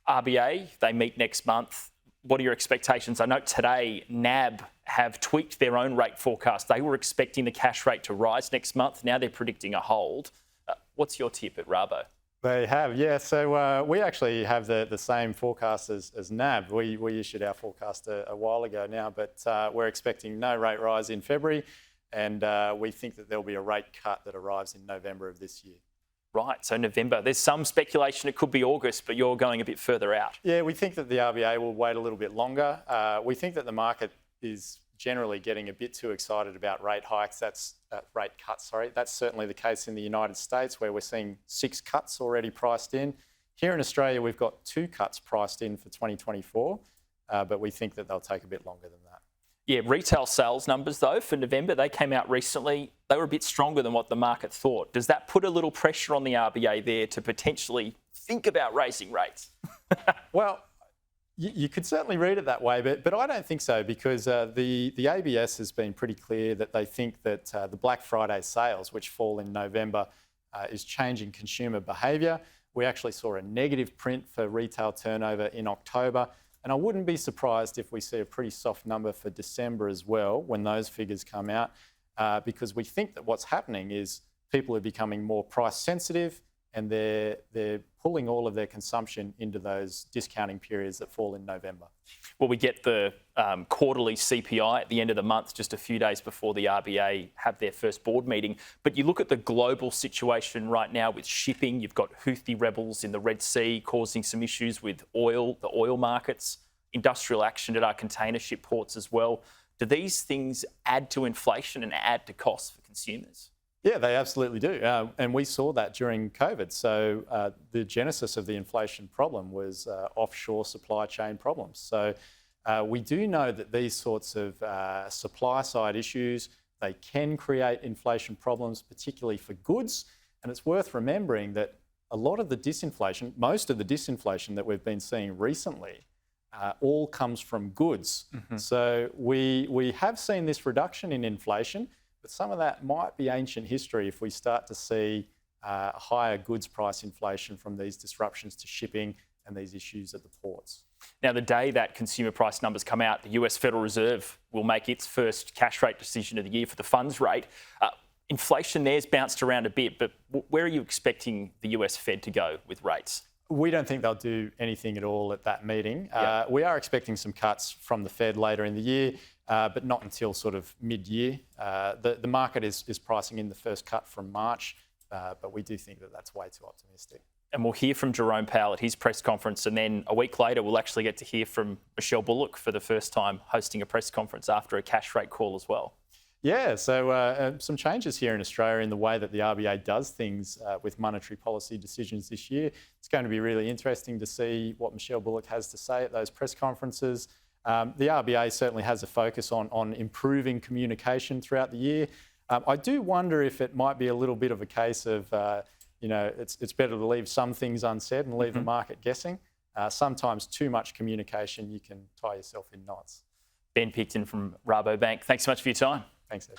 RBA, they meet next month. What are your expectations? I know today NAB have tweaked their own rate forecast. They were expecting the cash rate to rise next month. Now they're predicting a hold. What's your tip at Rabo? They have, yeah. So we actually have the same forecast as NAB. We issued our forecast a while ago now, but we're expecting no rate rise in February, and we think that there'll be a rate cut that arrives in November of this year. Right, so November. There's some speculation it could be August, but you're going a bit further out. Yeah, we think that the RBA will wait a little bit longer. We think that the market is generally getting a bit too excited about rate hikes. Rate cuts, sorry. That's certainly the case in the United States, where we're seeing 6 cuts already priced in. Here in Australia, we've got 2 cuts priced in for 2024, but we think that they'll take a bit longer than that. Yeah, retail sales numbers, though, for November, they came out recently. They were a bit stronger than what the market thought. Does that put a little pressure on the RBA there to potentially think about raising rates? Well, you could certainly read it that way, but I don't think so, because the ABS has been pretty clear that they think that the Black Friday sales, which fall in November, is changing consumer behaviour. We actually saw a negative print for retail turnover in October. And I wouldn't be surprised if we see a pretty soft number for December as well when those figures come out, because we think that what's happening is people are becoming more price sensitive, and they're pulling all of their consumption into those discounting periods that fall in November. Well, we get the quarterly CPI at the end of the month, just a few days before the RBA have their first board meeting. But you look at the global situation right now with shipping. You've got Houthi rebels in the Red Sea causing some issues with oil, the oil markets, industrial action at our container ship ports as well. Do these things add to inflation and add to costs for consumers? Yeah, they absolutely do. And we saw that during COVID. So the genesis of the inflation problem was offshore supply chain problems. So we do know that these sorts of supply side issues, they can create inflation problems, particularly for goods. And it's worth remembering that a lot of the disinflation, most of the disinflation that we've been seeing recently, all comes from goods. Mm-hmm. So we have seen this reduction in inflation, but some of that might be ancient history if we start to see higher goods price inflation from these disruptions to shipping and these issues at the ports. Now, the day that consumer price numbers come out, the US Federal Reserve will make its first cash rate decision of the year for the funds rate. Inflation there's bounced around a bit, but where are you expecting the US Fed to go with rates? We don't think they'll do anything at all at that meeting. Yep. We are expecting some cuts from the Fed later in the year, but not until sort of mid-year. The market is pricing in the first cut from March, but we do think that that's way too optimistic. And we'll hear from Jerome Powell at his press conference, and then a week later we'll actually get to hear from Michelle Bullock for the first time hosting a press conference after a cash rate call as well. Yeah, so some changes here in Australia in the way that the RBA does things with monetary policy decisions this year. It's going to be really interesting to see what Michelle Bullock has to say at those press conferences. The RBA certainly has a focus on improving communication throughout the year. I do wonder if it might be a little bit of a case of, it's better to leave some things unsaid and leave the market guessing. Sometimes too much communication, you can tie yourself in knots. Ben Picton from Rabobank, thanks so much for your time. Thanks, Ed.